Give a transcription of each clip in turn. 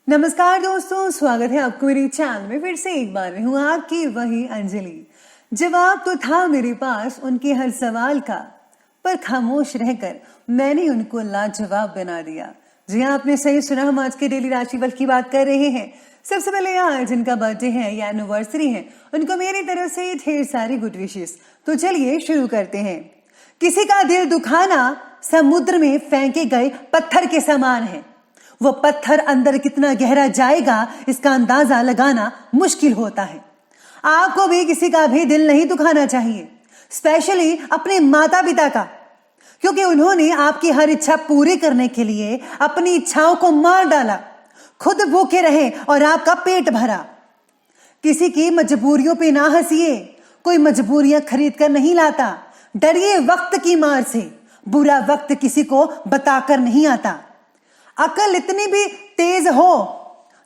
नमस्कार दोस्तों, स्वागत है आपको मेरी चैनल में। फिर से एक बार मैं हूँ आपकी वही अंजलि। जवाब तो था मेरे पास उनके हर सवाल का, पर खामोश रहकर मैंने उनको लाजवाब बना दिया। जी हाँ, आपने सही सुना, हम आज के डेली राशिफल की बात कर रहे हैं। सबसे पहले आज जिनका बर्थडे है या एनिवर्सरी है, उनको मेरी तरफ से ढेर सारी गुड विशेस। तो चलिए शुरू करते हैं। किसी का दिल दुखाना समुद्र में फेंके गए पत्थर के समान है। वो पत्थर अंदर कितना गहरा जाएगा इसका अंदाजा लगाना मुश्किल होता है। आपको भी किसी का भी दिल नहीं दुखाना चाहिए, स्पेशली अपने माता पिता का, क्योंकि उन्होंने आपकी हर इच्छा पूरी करने के लिए अपनी इच्छाओं को मार डाला, खुद भूखे रहे और आपका पेट भरा। किसी की मजबूरियों पे ना हंसिए, कोई मजबूरियां खरीद कर नहीं लाता। डरिए वक्त की मार से, बुरा वक्त किसी को बताकर नहीं आता। अकल इतनी भी तेज हो,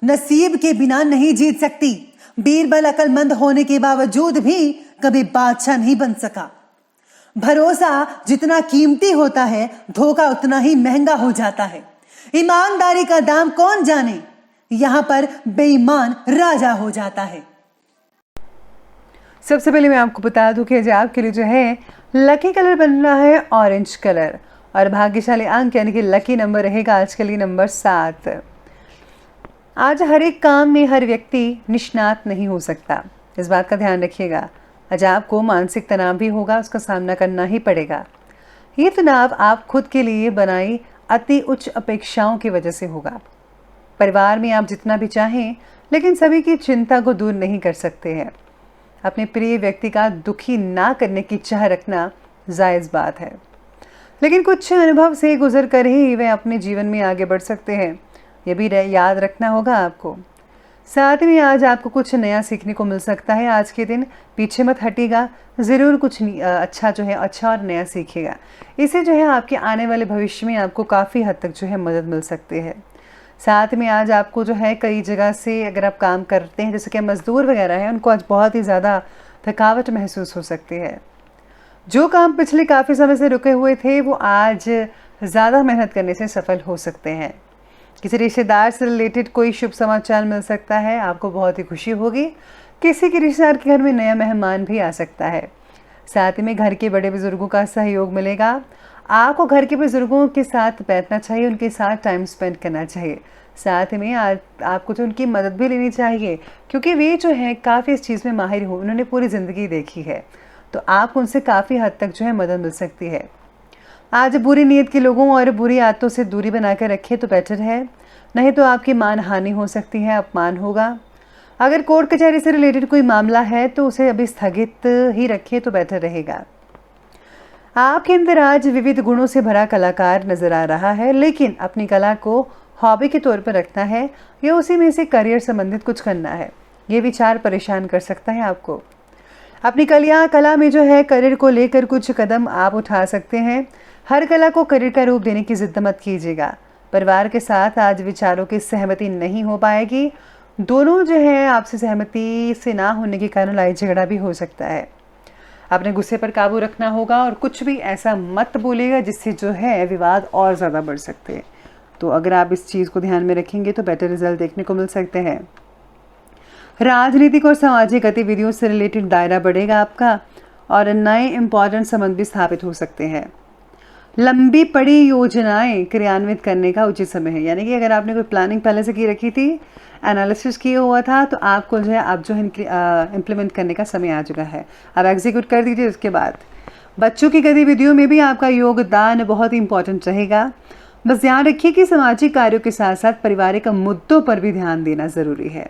नसीब के बिना नहीं जीत सकती। बीरबल अकलमंद होने के बावजूद भी कभी बादशाह नहीं बन सका। भरोसा जितना कीमती होता है, धोखा उतना ही महंगा हो जाता है। ईमानदारी का दाम कौन जाने, यहां पर बेईमान राजा हो जाता है। सबसे पहले मैं आपको बता दूं कि आपके लिए जो है लकी कलर बन रहा है ऑरेंज कलर, और भाग्यशाली अंक यानी कि लकी नंबर रहेगा आज के लिए नंबर 7। आज हर एक काम में हर व्यक्ति निष्णात नहीं हो सकता, इस बात का ध्यान रखिएगा। आज आपको मानसिक तनाव भी होगा, उसका सामना करना ही पड़ेगा। ये तनाव आप खुद के लिए बनाई अति उच्च अपेक्षाओं की वजह से होगा। परिवार में आप जितना भी चाहें, लेकिन सभी की चिंता को दूर नहीं कर सकते हैं। अपने प्रिय व्यक्ति का दुखी ना करने की चाह रखना जायज़ बात है, लेकिन कुछ अनुभव से गुजर कर ही वे अपने जीवन में आगे बढ़ सकते हैं। ये भी याद रखना होगा आपको। साथ में आज आपको कुछ नया सीखने को मिल सकता है। आज के दिन पीछे मत हटिएगा, ज़रूर कुछ अच्छा और नया सीखिएगा। इससे जो है आपके आने वाले भविष्य में आपको काफ़ी हद तक जो है मदद मिल सकती है। साथ में आज आपको जो है कई जगह से अगर आप काम करते हैं, जैसे कि मज़दूर वगैरह हैं, उनको आज बहुत ही ज़्यादा थकावट महसूस हो सकती है। जो काम पिछले काफ़ी समय से रुके हुए थे, वो आज ज़्यादा मेहनत करने से सफल हो सकते हैं। किसी रिश्तेदार से रिलेटेड कोई शुभ समाचार मिल सकता है, आपको बहुत ही खुशी होगी। किसी के रिश्तेदार के घर में नया मेहमान भी आ सकता है। साथ में घर के बड़े बुजुर्गों का सहयोग मिलेगा। आपको घर के बुजुर्गों के साथ बैठना चाहिए, उनके साथ टाइम स्पेंड करना चाहिए। साथ में आपको जो उनकी मदद भी लेनी चाहिए, क्योंकि वे जो है काफ़ी इस चीज़ में माहिर हो, उन्होंने पूरी ज़िंदगी देखी है, तो आप उनसे काफ़ी हद तक जो है मदद मिल सकती है। आज बुरी नीयत के लोगों और बुरी आदतों से दूरी बनाकर रखें तो बेटर है, नहीं तो आपकी मान हानि हो सकती है, अपमान होगा। अगर कोर्ट कचहरी से रिलेटेड कोई मामला है तो उसे अभी स्थगित ही रखें तो बेटर रहेगा। आपके अंदर आज विविध गुणों से भरा कलाकार नजर आ रहा है, लेकिन अपनी कला को हॉबी के तौर पर रखना है या उसी में से करियर संबंधित कुछ करना है, ये विचार परेशान कर सकता है आपको। अपनी कला में जो है करियर को लेकर कुछ कदम आप उठा सकते हैं। हर कला को करियर का रूप देने की जिद मत कीजिएगा। परिवार के साथ आज विचारों की सहमति नहीं हो पाएगी। दोनों जो है आपसे सहमति से ना होने के कारण लड़ाई झगड़ा भी हो सकता है। अपने गुस्से पर काबू रखना होगा और कुछ भी ऐसा मत बोलिएगा जिससे जो है विवाद और ज़्यादा बढ़ सकते हैं। तो अगर आप इस चीज़ को ध्यान में रखेंगे तो बेटर रिजल्ट देखने को मिल सकते हैं। राजनीतिक और सामाजिक गतिविधियों से रिलेटेड दायरा बढ़ेगा आपका, और नए इम्पॉर्टेंट संबंध भी स्थापित हो सकते हैं। लंबी पड़ी योजनाएं क्रियान्वित करने का उचित समय है, यानी कि अगर आपने कोई प्लानिंग पहले से की रखी थी, एनालिसिस किया हुआ था, तो आपको जो है आप जो है इम्प्लीमेंट करने का समय आ चुका है। आप एग्जीक्यूट कर दीजिए। उसके बाद बच्चों की गतिविधियों में भी आपका योगदान बहुत ही इंपॉर्टेंट रहेगा। बस ध्यान रखिए कि सामाजिक कार्यों के साथ साथ पारिवारिक मुद्दों पर भी ध्यान देना ज़रूरी है।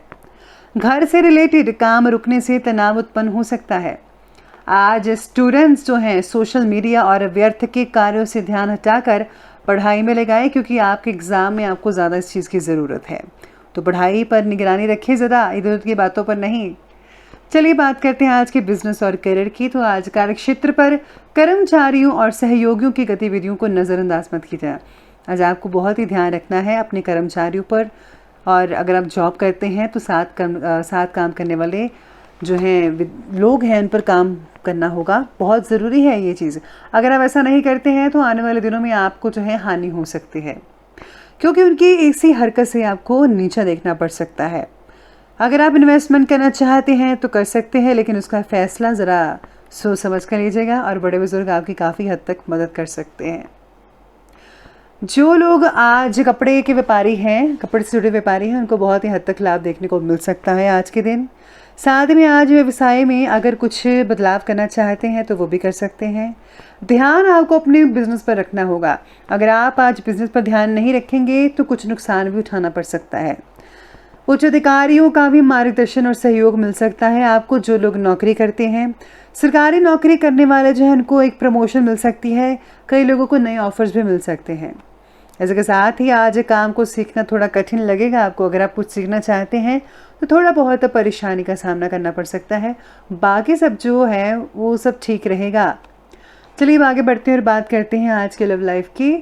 घर से रिलेटेड काम रुकने से तनाव उत्पन्न हो सकता है। आज स्टूडेंट्स जो हैं सोशल मीडिया और व्यर्थ के कार्यों से ध्यान हटाकर पढ़ाई में लगाएं, क्योंकि आपके एग्ज़ाम में आपको ज़्यादा इस चीज़ की ज़रूरत है। तो पढ़ाई पर निगरानी रखिए, ज़्यादा इधर उधर की बातों पर नहीं। चलिए बात करते हैं आज के बिजनेस और करियर की। तो आज कार्यक्षेत्र पर कर्मचारियों और सहयोगियों की गतिविधियों को नज़रअंदाज मत कीजिए। आज आपको बहुत ही ध्यान रखना है अपने कर्मचारियों पर, और अगर आप जॉब करते हैं तो साथ काम करने वाले जो हैं लोग हैं उन पर काम करना होगा, बहुत ज़रूरी है ये चीज़। अगर आप ऐसा नहीं करते हैं तो आने वाले दिनों में आपको जो है हानि हो सकती है। क्योंकि उनकी इसी हरकत से आपको नीचा देखना पड़ सकता है। अगर आप इन्वेस्टमेंट करना चाहते हैं तो कर सकते हैं, लेकिन उसका फ़ैसला ज़रा सोच समझ कर लीजिएगा और बड़े बुज़ुर्ग आपकी काफ़ी हद तक मदद कर सकते हैं। जो लोग आज कपड़े के व्यापारी हैं, कपड़े से जुड़े व्यापारी हैं, उनको बहुत ही हद तक लाभ देखने को मिल सकता है आज के दिन। साथ में आज व्यवसाय में अगर कुछ बदलाव करना चाहते हैं तो वो भी कर सकते हैं। ध्यान आपको अपने बिजनेस पर रखना होगा। अगर आप आज बिजनेस पर ध्यान नहीं रखेंगे तो कुछ नुकसान भी उठाना पड़ सकता है। उच्च अधिकारियों का भी मार्गदर्शन और सहयोग मिल सकता है आपको। जो लोग नौकरी करते हैं, सरकारी नौकरी करने वाले जो हैं, उनको एक प्रमोशन मिल सकती है। कई लोगों को नए ऑफर्स भी मिल सकते हैं। इसके साथ ही आज काम को सीखना थोड़ा कठिन लगेगा आपको। अगर आप कुछ सीखना चाहते हैं तो थोड़ा बहुत परेशानी का सामना करना पड़ सकता है। बाकी सब जो है वो सब ठीक रहेगा। चलिए अब आगे बढ़ते हैं और बात करते हैं आज के लव लाइफ की।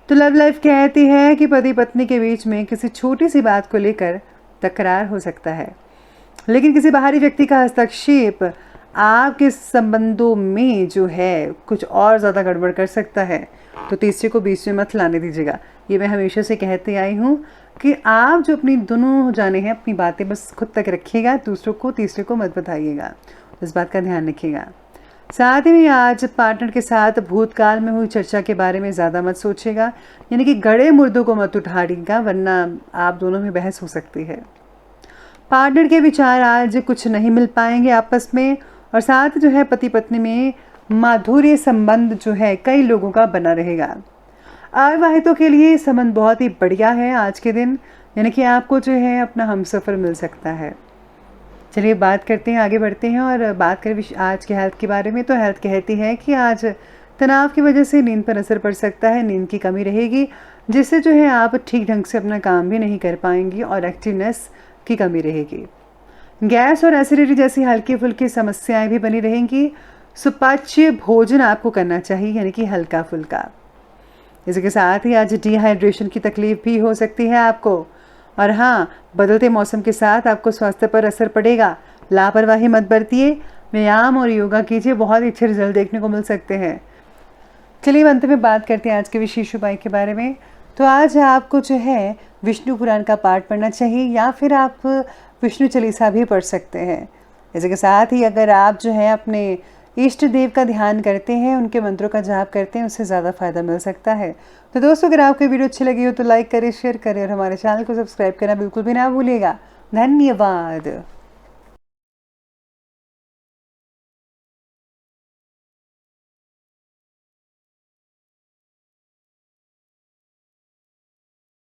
तो लव लाइफ कहती है कि पति पत्नी के बीच में किसी छोटी सी बात को लेकर तकरार हो सकता है, लेकिन किसी बाहरी व्यक्ति का हस्तक्षेप आपके संबंधों में जो है कुछ और ज़्यादा गड़बड़ कर सकता है। तो तीसरे को बीच में मत लाने दीजिएगा। ये मैं हमेशा से कहती आई हूँ कि आप जो अपनी दोनों जाने हैं, अपनी बातें बस खुद तक रखिएगा, दूसरों को तीसरे को मत बताइएगा। इस बात का ध्यान रखिएगा। साथ ही आज पार्टनर के साथ भूतकाल में हुई चर्चा के बारे में ज़्यादा मत सोचिएगा, यानी कि गड़े मुर्दों को मत उठाइएगा, वरना आप दोनों में बहस हो सकती है। पार्टनर के विचार आज कुछ नहीं मिल पाएंगे आपस में, और साथ जो है पति पत्नी में माधुर्य संबंध जो है कई लोगों का बना रहेगा। अविवाहितों के लिए संबंध बहुत ही बढ़िया है आज के दिन, यानी कि आपको जो है अपना हमसफ़र मिल सकता है। चलिए बात करते हैं, आगे बढ़ते हैं और बात करें आज के हेल्थ के बारे में। तो हेल्थ कहती है कि आज तनाव की वजह से नींद पर असर पड़ सकता है। नींद की कमी रहेगी, जिससे जो है आप ठीक ढंग से अपना काम भी नहीं कर पाएंगी और एक्टिवनेस की कमी रहेगी। गैस और एसिडिटी जैसी हल्की फुल्की समस्याएं भी बनी रहेंगी। सुपाच्य भोजन आपको करना चाहिए, यानी कि हल्का फुल्का। इसके साथ ही आज डिहाइड्रेशन की तकलीफ भी हो सकती है आपको। और हाँ, बदलते मौसम के साथ आपको स्वास्थ्य पर असर पड़ेगा। लापरवाही मत बरतिए, व्यायाम और योगा कीजिए, बहुत ही अच्छे रिजल्ट देखने को मिल सकते हैं। चलिए अंत में बात करते हैं आज के विशेष उपाय के बारे में। तो आज आपको जो है विष्णु पुराण का पाठ पढ़ना चाहिए, या फिर आप विष्णु चालीसा भी पढ़ सकते हैं। इसके साथ ही अगर आप जो है अपने इष्ट देव का ध्यान करते हैं, उनके मंत्रों का जाप करते हैं, उससे ज़्यादा फ़ायदा मिल सकता है। तो दोस्तों, अगर आपको वीडियो अच्छी लगी हो तो लाइक करें, शेयर करें और हमारे चैनल को सब्सक्राइब करना बिल्कुल भी ना भूलिएगा। धन्यवाद।